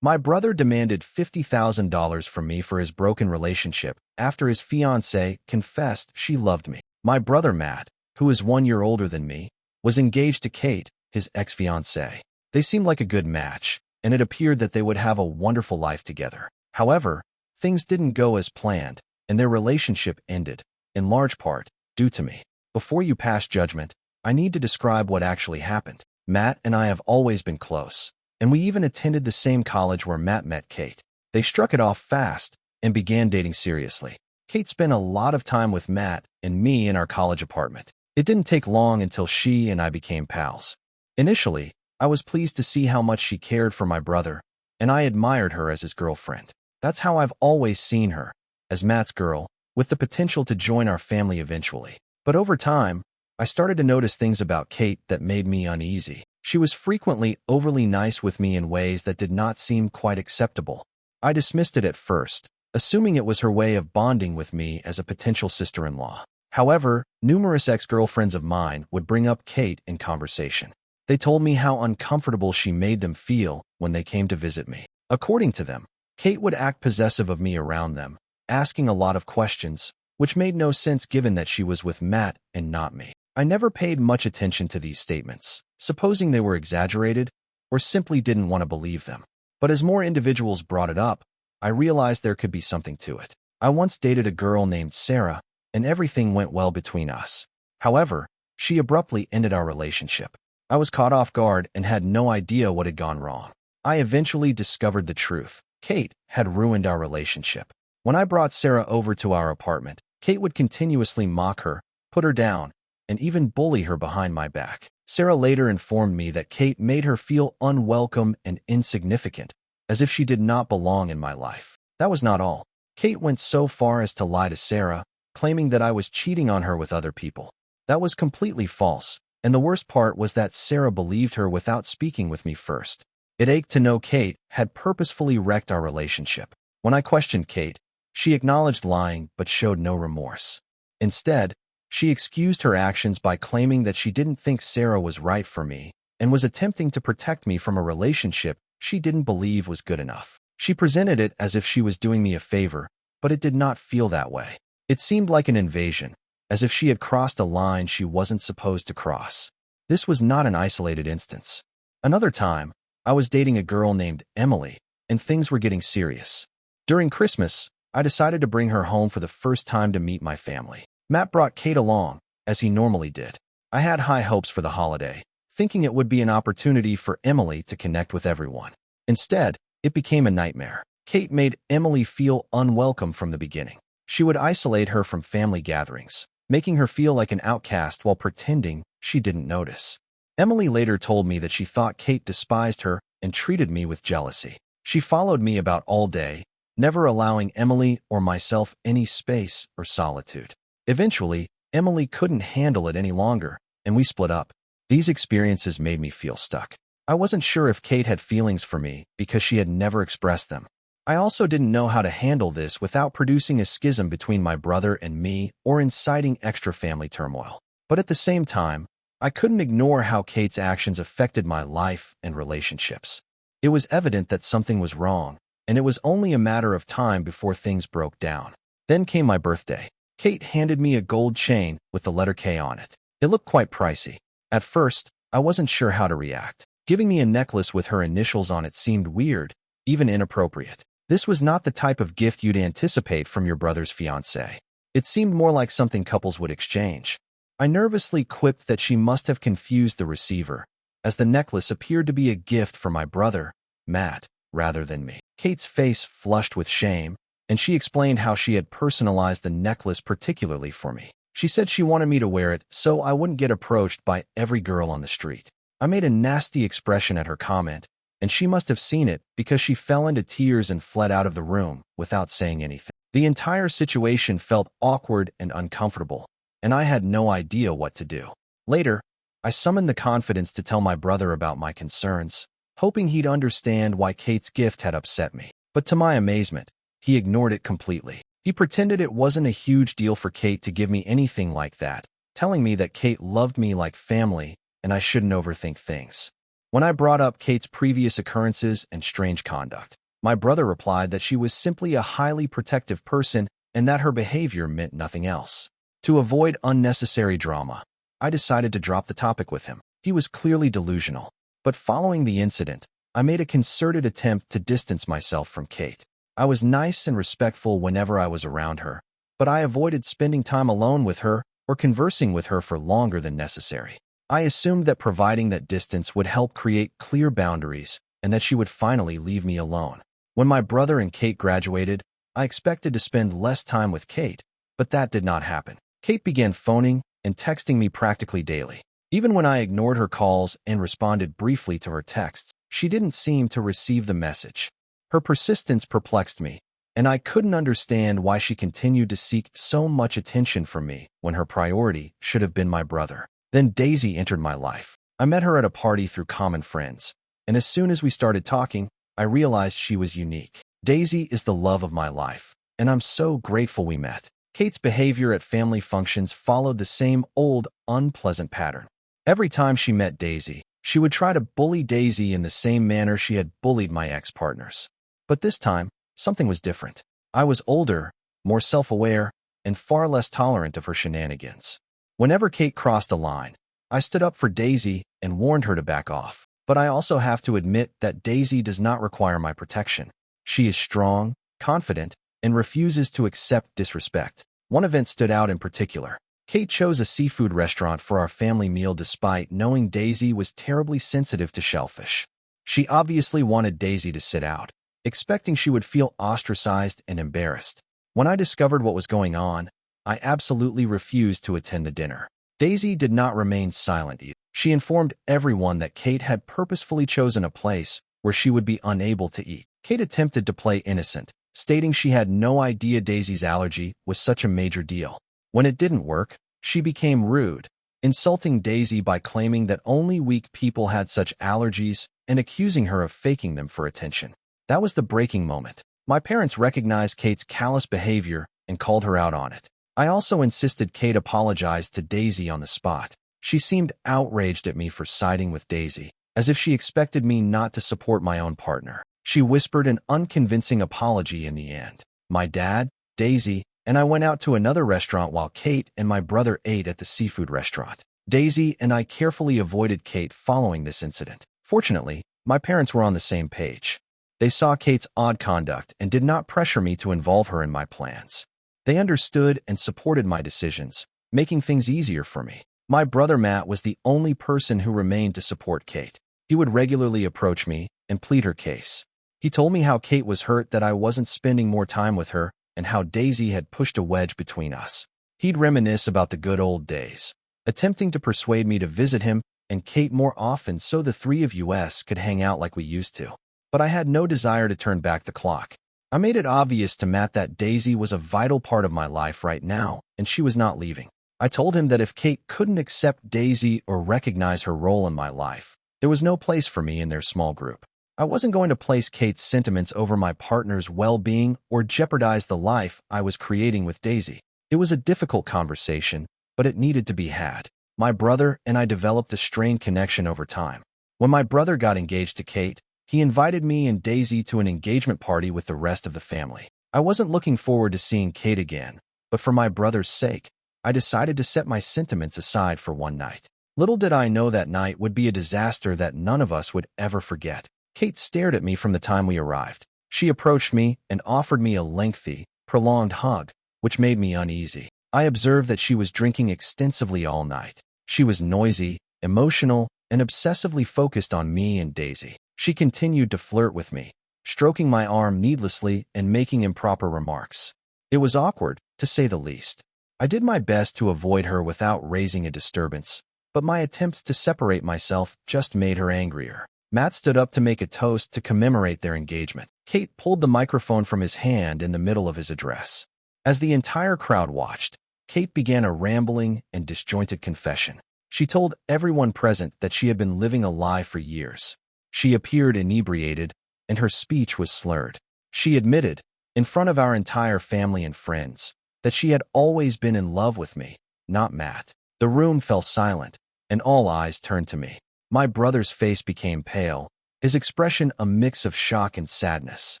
My brother demanded $50,000 from me for his broken relationship after his fiancée confessed she loved me. My brother Matt, who is 1 year older than me, was engaged to Kate, his ex-fiancée. They seemed like a good match, and it appeared that they would have a wonderful life together. However, things didn't go as planned, and their relationship ended, in large part, due to me. Before you pass judgment, I need to describe what actually happened. Matt and I have always been close, and we even attended the same college where Matt met Kate. They struck it off fast and began dating seriously. Kate spent a lot of time with Matt and me in our college apartment. It didn't take long until she and I became pals. Initially, I was pleased to see how much she cared for my brother, and I admired her as his girlfriend. That's how I've always seen her, as Matt's girl, with the potential to join our family eventually. But over time, I started to notice things about Kate that made me uneasy. She was frequently overly nice with me in ways that did not seem quite acceptable. I dismissed it at first, assuming it was her way of bonding with me as a potential sister-in-law. However, numerous ex-girlfriends of mine would bring up Kate in conversation. They told me how uncomfortable she made them feel when they came to visit me. According to them, Kate would act possessive of me around them, asking a lot of questions, which made no sense given that she was with Matt and not me. I never paid much attention to these statements, supposing they were exaggerated or simply didn't want to believe them. But as more individuals brought it up, I realized there could be something to it. I once dated a girl named Sarah, and everything went well between us. However, she abruptly ended our relationship. I was caught off guard and had no idea what had gone wrong. I eventually discovered the truth. Kate had ruined our relationship. When I brought Sarah over to our apartment, Kate would continuously mock her, put her down, and even bully her behind my back. Sarah later informed me that Kate made her feel unwelcome and insignificant, as if she did not belong in my life. That was not all. Kate went so far as to lie to Sarah, claiming that I was cheating on her with other people. That was completely false, and the worst part was that Sarah believed her without speaking with me first. It ached to know Kate had purposefully wrecked our relationship. When I questioned Kate, she acknowledged lying but showed no remorse. Instead, she excused her actions by claiming that she didn't think Sarah was right for me and was attempting to protect me from a relationship she didn't believe was good enough. She presented it as if she was doing me a favor, but it did not feel that way. It seemed like an invasion, as if she had crossed a line she wasn't supposed to cross. This was not an isolated instance. Another time, I was dating a girl named Emily, and things were getting serious. During Christmas, I decided to bring her home for the first time to meet my family. Matt brought Kate along, as he normally did. I had high hopes for the holiday, thinking it would be an opportunity for Emily to connect with everyone. Instead, it became a nightmare. Kate made Emily feel unwelcome from the beginning. She would isolate her from family gatherings, making her feel like an outcast while pretending she didn't notice. Emily later told me that she thought Kate despised her and treated me with jealousy. She followed me about all day, never allowing Emily or myself any space or solitude. Eventually, Emily couldn't handle it any longer, and we split up. These experiences made me feel stuck. I wasn't sure if Kate had feelings for me because she had never expressed them. I also didn't know how to handle this without producing a schism between my brother and me or inciting extra family turmoil. But at the same time, I couldn't ignore how Kate's actions affected my life and relationships. It was evident that something was wrong, and it was only a matter of time before things broke down. Then came my birthday. Kate handed me a gold chain with the letter K on it. It looked quite pricey. At first, I wasn't sure how to react. Giving me a necklace with her initials on it seemed weird, even inappropriate. This was not the type of gift you'd anticipate from your brother's fiancée. It seemed more like something couples would exchange. I nervously quipped that she must have confused the receiver, as the necklace appeared to be a gift for my brother, Matt, rather than me. Kate's face flushed with shame, and she explained how she had personalized the necklace particularly for me. She said she wanted me to wear it so I wouldn't get approached by every girl on the street. I made a nasty expression at her comment, and she must have seen it because she fell into tears and fled out of the room without saying anything. The entire situation felt awkward and uncomfortable, and I had no idea what to do. Later, I summoned the confidence to tell my brother about my concerns, hoping he'd understand why Kate's gift had upset me. But to my amazement, he ignored it completely. He pretended it wasn't a huge deal for Kate to give me anything like that, telling me that Kate loved me like family and I shouldn't overthink things. When I brought up Kate's previous occurrences and strange conduct, my brother replied that she was simply a highly protective person and that her behavior meant nothing else. To avoid unnecessary drama, I decided to drop the topic with him. He was clearly delusional, but following the incident, I made a concerted attempt to distance myself from Kate. I was nice and respectful whenever I was around her, but I avoided spending time alone with her or conversing with her for longer than necessary. I assumed that providing that distance would help create clear boundaries and that she would finally leave me alone. When my brother and Kate graduated, I expected to spend less time with Kate, but that did not happen. Kate began phoning and texting me practically daily. Even when I ignored her calls and responded briefly to her texts, she didn't seem to receive the message. Her persistence perplexed me, and I couldn't understand why she continued to seek so much attention from me when her priority should have been my brother. Then Daisy entered my life. I met her at a party through common friends, and as soon as we started talking, I realized she was unique. Daisy is the love of my life, and I'm so grateful we met. Kate's behavior at family functions followed the same old, unpleasant pattern. Every time she met Daisy, she would try to bully Daisy in the same manner she had bullied my ex-partners. But this time, something was different. I was older, more self-aware, and far less tolerant of her shenanigans. Whenever Kate crossed a line, I stood up for Daisy and warned her to back off. But I also have to admit that Daisy does not require my protection. She is strong, confident, and refuses to accept disrespect. One event stood out in particular. Kate chose a seafood restaurant for our family meal despite knowing Daisy was terribly sensitive to shellfish. She obviously wanted Daisy to sit out, expecting she would feel ostracized and embarrassed. When I discovered what was going on, I absolutely refused to attend the dinner. Daisy did not remain silent either. She informed everyone that Kate had purposefully chosen a place where she would be unable to eat. Kate attempted to play innocent, stating she had no idea Daisy's allergy was such a major deal. When it didn't work, she became rude, insulting Daisy by claiming that only weak people had such allergies and accusing her of faking them for attention. That was the breaking moment. My parents recognized Kate's callous behavior and called her out on it. I also insisted Kate apologize to Daisy on the spot. She seemed outraged at me for siding with Daisy, as if she expected me not to support my own partner. She whispered an unconvincing apology in the end. My dad, Daisy, and I went out to another restaurant while Kate and my brother ate at the seafood restaurant. Daisy and I carefully avoided Kate following this incident. Fortunately, my parents were on the same page. They saw Kate's odd conduct and did not pressure me to involve her in my plans. They understood and supported my decisions, making things easier for me. My brother Matt was the only person who remained to support Kate. He would regularly approach me and plead her case. He told me how Kate was hurt that I wasn't spending more time with her and how Daisy had pushed a wedge between us. He'd reminisce about the good old days, attempting to persuade me to visit him and Kate more often so the three of us could hang out like we used to. But I had no desire to turn back the clock. I made it obvious to Matt that Daisy was a vital part of my life right now, and she was not leaving. I told him that if Kate couldn't accept Daisy or recognize her role in my life, there was no place for me in their small group. I wasn't going to place Kate's sentiments over my partner's well-being or jeopardize the life I was creating with Daisy. It was a difficult conversation, but it needed to be had. My brother and I developed a strained connection over time. When my brother got engaged to Kate, he invited me and Daisy to an engagement party with the rest of the family. I wasn't looking forward to seeing Kate again, but for my brother's sake, I decided to set my sentiments aside for one night. Little did I know that night would be a disaster that none of us would ever forget. Kate stared at me from the time we arrived. She approached me and offered me a lengthy, prolonged hug, which made me uneasy. I observed that she was drinking extensively all night. She was noisy, emotional, and obsessively focused on me and Daisy. She continued to flirt with me, stroking my arm needlessly and making improper remarks. It was awkward, to say the least. I did my best to avoid her without raising a disturbance, but my attempts to separate myself just made her angrier. Matt stood up to make a toast to commemorate their engagement. Kate pulled the microphone from his hand in the middle of his address. As the entire crowd watched, Kate began a rambling and disjointed confession. She told everyone present that she had been living a lie for years. She appeared inebriated, and her speech was slurred. She admitted, in front of our entire family and friends, that she had always been in love with me, not Matt. The room fell silent, and all eyes turned to me. My brother's face became pale, his expression a mix of shock and sadness.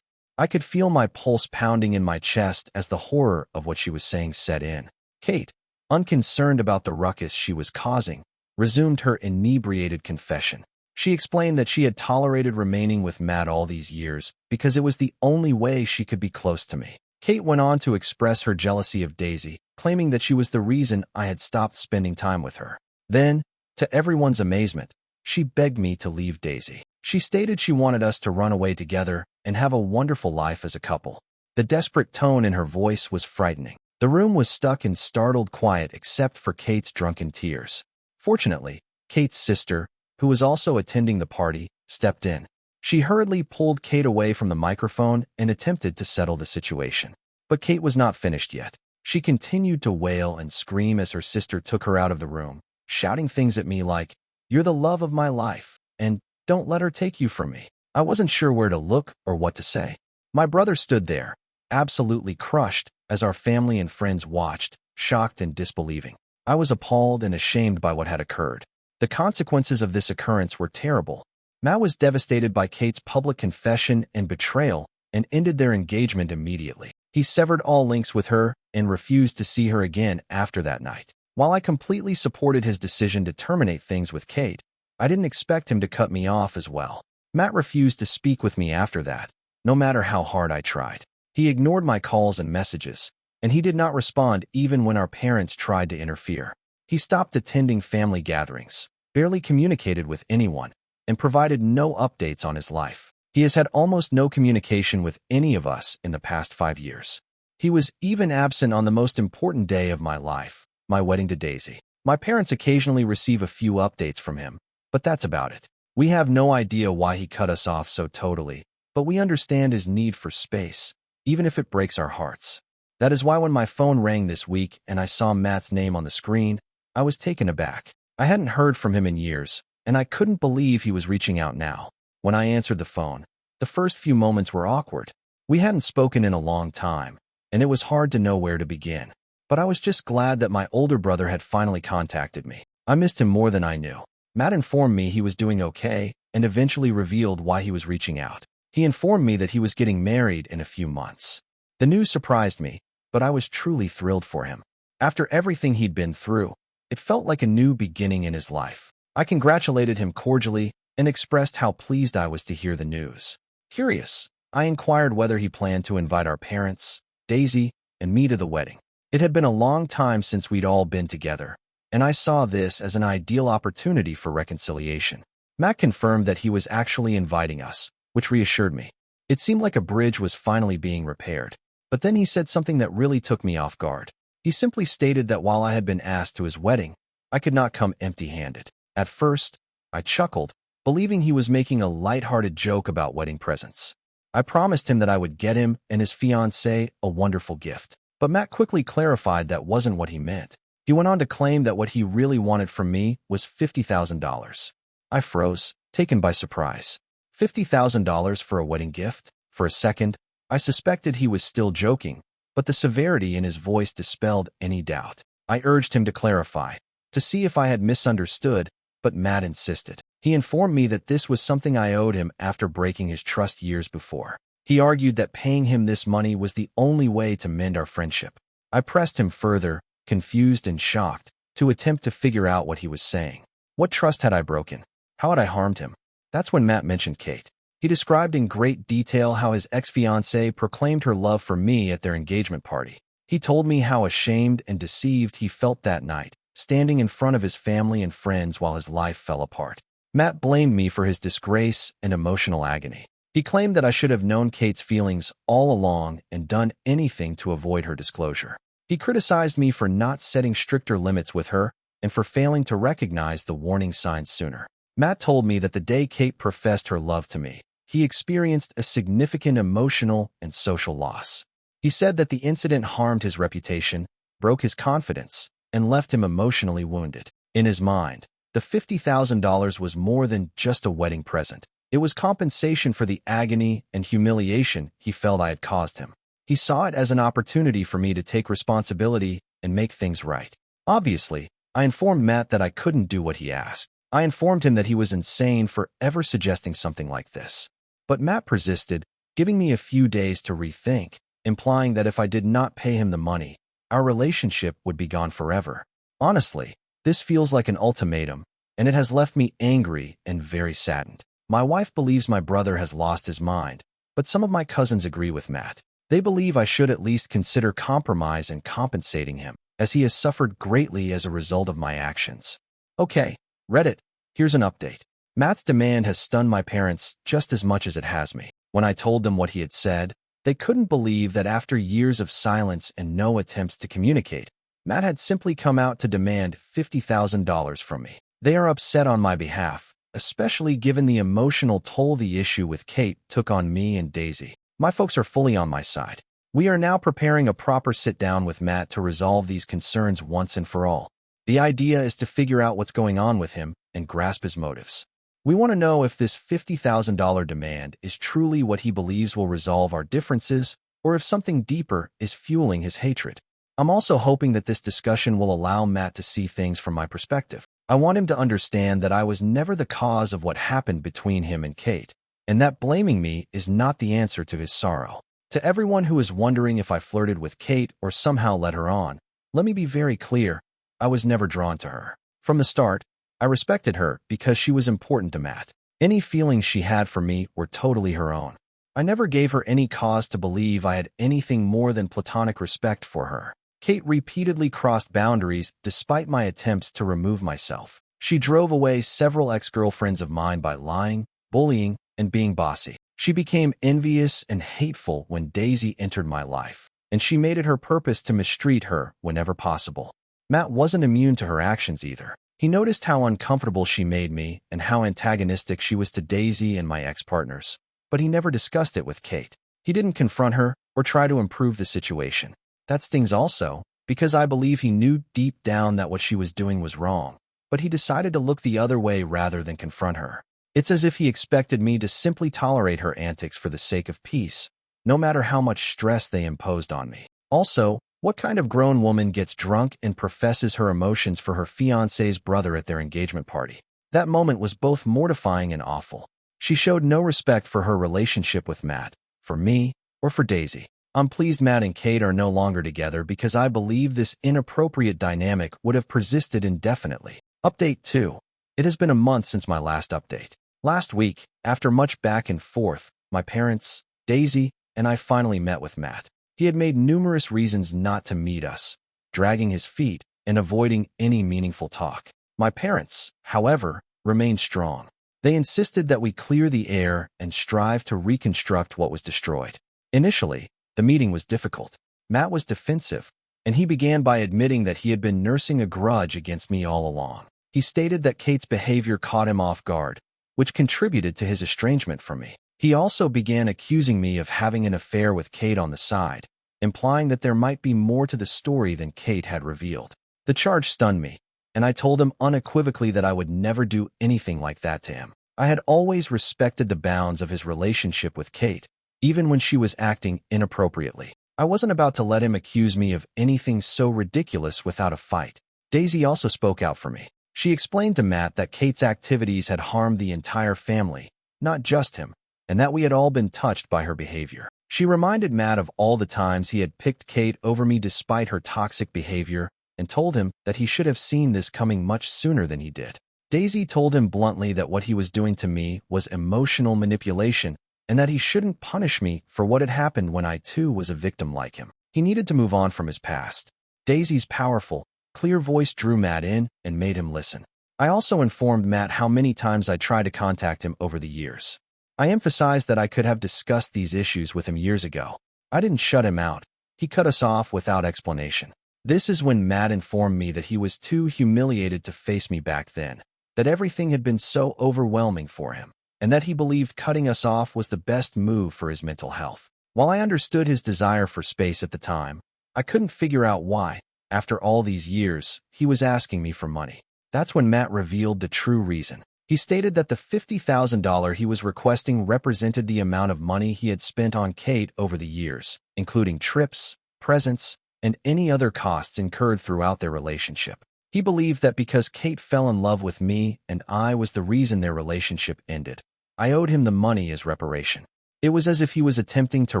I could feel my pulse pounding in my chest as the horror of what she was saying set in. Kate, unconcerned about the ruckus she was causing, resumed her inebriated confession. She explained that she had tolerated remaining with Matt all these years because it was the only way she could be close to me. Kate went on to express her jealousy of Daisy, claiming that she was the reason I had stopped spending time with her. Then, to everyone's amazement, she begged me to leave Daisy. She stated she wanted us to run away together and have a wonderful life as a couple. The desperate tone in her voice was frightening. The room was stuck in startled quiet except for Kate's drunken tears. Fortunately, Kate's sister, who was also attending the party, stepped in. She hurriedly pulled Kate away from the microphone and attempted to settle the situation. But Kate was not finished yet. She continued to wail and scream as her sister took her out of the room, shouting things at me like, "You're the love of my life," and "Don't let her take you from me." I wasn't sure where to look or what to say. My brother stood there, absolutely crushed, as our family and friends watched, shocked and disbelieving. I was appalled and ashamed by what had occurred. The consequences of this occurrence were terrible. Matt was devastated by Kate's public confession and betrayal and ended their engagement immediately. He severed all links with her and refused to see her again after that night. While I completely supported his decision to terminate things with Kate, I didn't expect him to cut me off as well. Matt refused to speak with me after that, no matter how hard I tried. He ignored my calls and messages, and he did not respond even when our parents tried to interfere. He stopped attending family gatherings, barely communicated with anyone, and provided no updates on his life. He has had almost no communication with any of us in the past 5 years. He was even absent on the most important day of my life, my wedding to Daisy. My parents occasionally receive a few updates from him, but that's about it. We have no idea why he cut us off so totally, but we understand his need for space, even if it breaks our hearts. That is why when my phone rang this week and I saw Matt's name on the screen, I was taken aback. I hadn't heard from him in years, and I couldn't believe he was reaching out now. When I answered the phone, the first few moments were awkward. We hadn't spoken in a long time, and it was hard to know where to begin. But I was just glad that my older brother had finally contacted me. I missed him more than I knew. Matt informed me he was doing okay and eventually revealed why he was reaching out. He informed me that he was getting married in a few months. The news surprised me, but I was truly thrilled for him. After everything he'd been through, it felt like a new beginning in his life. I congratulated him cordially and expressed how pleased I was to hear the news. Curious, I inquired whether he planned to invite our parents, Daisy, and me to the wedding. It had been a long time since we'd all been together, and I saw this as an ideal opportunity for reconciliation. Matt confirmed that he was actually inviting us, which reassured me. It seemed like a bridge was finally being repaired. But then he said something that really took me off guard. He simply stated that while I had been asked to his wedding, I could not come empty-handed. At first, I chuckled, believing he was making a light-hearted joke about wedding presents. I promised him that I would get him and his fiancée a wonderful gift. But Matt quickly clarified that wasn't what he meant. He went on to claim that what he really wanted from me was $50,000. I froze, taken by surprise. $50,000 for a wedding gift? For a second, I suspected he was still joking, but the severity in his voice dispelled any doubt. I urged him to clarify, to see if I had misunderstood, but Matt insisted. He informed me that this was something I owed him after breaking his trust years before. He argued that paying him this money was the only way to mend our friendship. I pressed him further, confused and shocked, to attempt to figure out what he was saying. What trust had I broken? How had I harmed him? That's when Matt mentioned Kate. He described in great detail how his ex-fiancée proclaimed her love for me at their engagement party. He told me how ashamed and deceived he felt that night, standing in front of his family and friends while his life fell apart. Matt blamed me for his disgrace and emotional agony. He claimed that I should have known Kate's feelings all along and done anything to avoid her disclosure. He criticized me for not setting stricter limits with her and for failing to recognize the warning signs sooner. Matt told me that the day Kate professed her love to me, he experienced a significant emotional and social loss. He said that the incident harmed his reputation, broke his confidence, and left him emotionally wounded. In his mind, the $50,000 was more than just a wedding present. It was compensation for the agony and humiliation he felt I had caused him. He saw it as an opportunity for me to take responsibility and make things right. Obviously, I informed Matt that I couldn't do what he asked. I informed him that he was insane for ever suggesting something like this. But Matt persisted, giving me a few days to rethink, implying that if I did not pay him the money, our relationship would be gone forever. Honestly, this feels like an ultimatum, and it has left me angry and very saddened. My wife believes my brother has lost his mind, but some of my cousins agree with Matt. They believe I should at least consider compromise and compensating him, as he has suffered greatly as a result of my actions. Okay, Reddit, here's an update. Matt's demand has stunned my parents just as much as it has me. When I told them what he had said, they couldn't believe that after years of silence and no attempts to communicate, Matt had simply come out to demand $50,000 from me. They are upset on my behalf, especially given the emotional toll the issue with Kate took on me and Daisy. My folks are fully on my side. We are now preparing a proper sit-down with Matt to resolve these concerns once and for all. The idea is to figure out what's going on with him and grasp his motives. We want to know if this $50,000 demand is truly what he believes will resolve our differences, or if something deeper is fueling his hatred. I'm also hoping that this discussion will allow Matt to see things from my perspective. I want him to understand that I was never the cause of what happened between him and Kate, and that blaming me is not the answer to his sorrow. To everyone who is wondering if I flirted with Kate or somehow led her on, let me be very clear, I was never drawn to her. From the start, I respected her because she was important to Matt. Any feelings she had for me were totally her own. I never gave her any cause to believe I had anything more than platonic respect for her. Kate repeatedly crossed boundaries despite my attempts to remove myself. She drove away several ex-girlfriends of mine by lying, bullying, and being bossy. She became envious and hateful when Daisy entered my life, and she made it her purpose to mistreat her whenever possible. Matt wasn't immune to her actions either. He noticed how uncomfortable she made me and how antagonistic she was to Daisy and my ex-partners, but he never discussed it with Kate. He didn't confront her or try to improve the situation. That stings also, because I believe he knew deep down that what she was doing was wrong, but he decided to look the other way rather than confront her. It's as if he expected me to simply tolerate her antics for the sake of peace, no matter how much stress they imposed on me. Also, what kind of grown woman gets drunk and professes her emotions for her fiancé's brother at their engagement party? That moment was both mortifying and awful. She showed no respect for her relationship with Matt, for me, or for Daisy. I'm pleased Matt and Kate are no longer together because I believe this inappropriate dynamic would have persisted indefinitely. Update 2. It has been a month since my last update. Last week, after much back and forth, my parents, Daisy, and I finally met with Matt. He had made numerous reasons not to meet us, dragging his feet and avoiding any meaningful talk. My parents, however, remained strong. They insisted that we clear the air and strive to reconstruct what was destroyed. Initially, the meeting was difficult. Matt was defensive, and he began by admitting that he had been nursing a grudge against me all along. He stated that Kate's behavior caught him off guard, which contributed to his estrangement from me. He also began accusing me of having an affair with Kate on the side, implying that there might be more to the story than Kate had revealed. The charge stunned me, and I told him unequivocally that I would never do anything like that to him. I had always respected the bounds of his relationship with Kate, even when she was acting inappropriately. I wasn't about to let him accuse me of anything so ridiculous without a fight. Daisy also spoke out for me. She explained to Matt that Kate's activities had harmed the entire family, not just him, and that we had all been touched by her behavior. She reminded Matt of all the times he had picked Kate over me despite her toxic behavior, and told him that he should have seen this coming much sooner than he did. Daisy told him bluntly that what he was doing to me was emotional manipulation, and that he shouldn't punish me for what had happened when I too was a victim like him. He needed to move on from his past. Daisy's powerful, clear voice drew Matt in and made him listen. I also informed Matt how many times I tried to contact him over the years. I emphasized that I could have discussed these issues with him years ago. I didn't shut him out. He cut us off without explanation. This is when Matt informed me that he was too humiliated to face me back then, that everything had been so overwhelming for him, and that he believed cutting us off was the best move for his mental health. While I understood his desire for space at the time, I couldn't figure out why, after all these years, he was asking me for money. That's when Matt revealed the true reason. He stated that the $50,000 he was requesting represented the amount of money he had spent on Kate over the years, including trips, presents, and any other costs incurred throughout their relationship. He believed that because Kate fell in love with me and I was the reason their relationship ended, I owed him the money as reparation. It was as if he was attempting to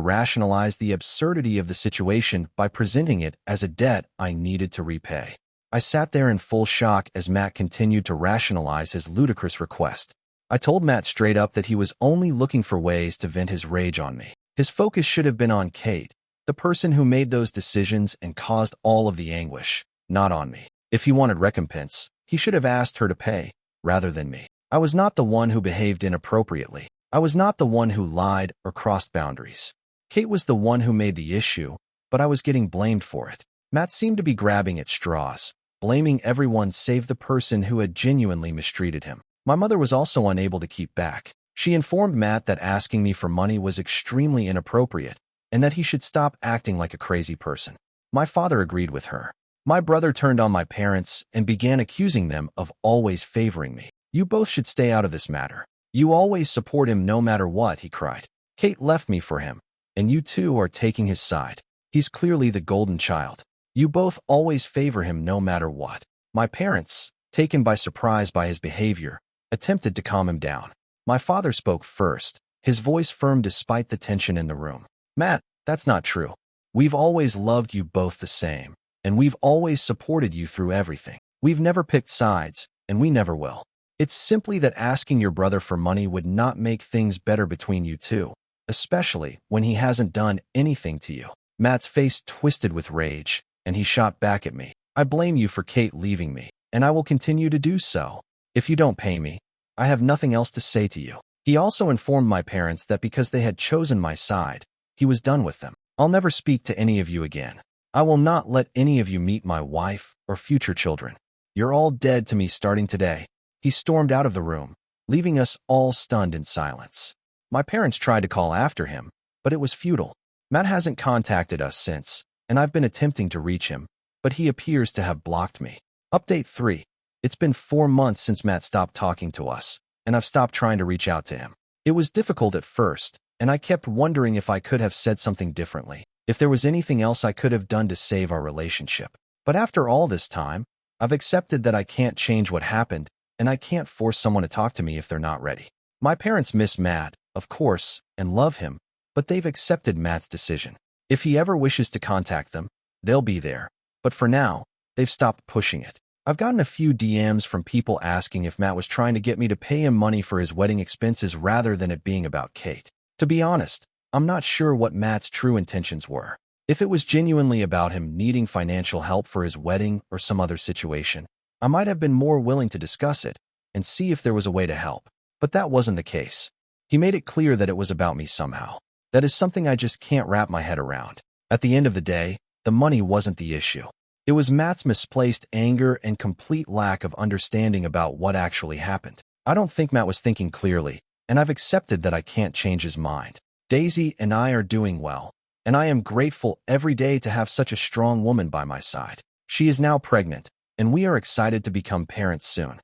rationalize the absurdity of the situation by presenting it as a debt I needed to repay. I sat there in full shock as Matt continued to rationalize his ludicrous request. I told Matt straight up that he was only looking for ways to vent his rage on me. His focus should have been on Kate, the person who made those decisions and caused all of the anguish, not on me. If he wanted recompense, he should have asked her to pay, rather than me. I was not the one who behaved inappropriately. I was not the one who lied or crossed boundaries. Kate was the one who made the issue, but I was getting blamed for it. Matt seemed to be grabbing at straws, blaming everyone save the person who had genuinely mistreated him. My mother was also unable to keep back. She informed Matt that asking me for money was extremely inappropriate and that he should stop acting like a crazy person. My father agreed with her. My brother turned on my parents and began accusing them of always favoring me. "You both should stay out of this matter. You always support him no matter what," he cried. "Kate left me for him, and you two are taking his side. He's clearly the golden child. You both always favor him no matter what." My parents, taken by surprise by his behavior, attempted to calm him down. My father spoke first, his voice firm despite the tension in the room. "Matt, that's not true. We've always loved you both the same, and we've always supported you through everything. We've never picked sides, and we never will. It's simply that asking your brother for money would not make things better between you two, especially when he hasn't done anything to you." Matt's face twisted with rage, and he shot back at me. "I blame you for Kate leaving me, and I will continue to do so. If you don't pay me, I have nothing else to say to you." He also informed my parents that because they had chosen my side, he was done with them. "I'll never speak to any of you again. I will not let any of you meet my wife or future children. You're all dead to me starting today." He stormed out of the room, leaving us all stunned in silence. My parents tried to call after him, but it was futile. Matt hasn't contacted us since, and I've been attempting to reach him, but he appears to have blocked me. Update 3. It's been 4 months since Matt stopped talking to us, and I've stopped trying to reach out to him. It was difficult at first, and I kept wondering if I could have said something differently, if there was anything else I could have done to save our relationship. But after all this time, I've accepted that I can't change what happened, and I can't force someone to talk to me if they're not ready. My parents miss Matt, of course, and love him, but they've accepted Matt's decision. If he ever wishes to contact them, they'll be there. But for now, they've stopped pushing it. I've gotten a few DMs from people asking if Matt was trying to get me to pay him money for his wedding expenses rather than it being about Kate. To be honest, I'm not sure what Matt's true intentions were. If it was genuinely about him needing financial help for his wedding or some other situation, I might have been more willing to discuss it and see if there was a way to help. But that wasn't the case. He made it clear that it was about me somehow. That is something I just can't wrap my head around. At the end of the day, the money wasn't the issue. It was Matt's misplaced anger and complete lack of understanding about what actually happened. I don't think Matt was thinking clearly, and I've accepted that I can't change his mind. Daisy and I are doing well, and I am grateful every day to have such a strong woman by my side. She is now pregnant, and we are excited to become parents soon.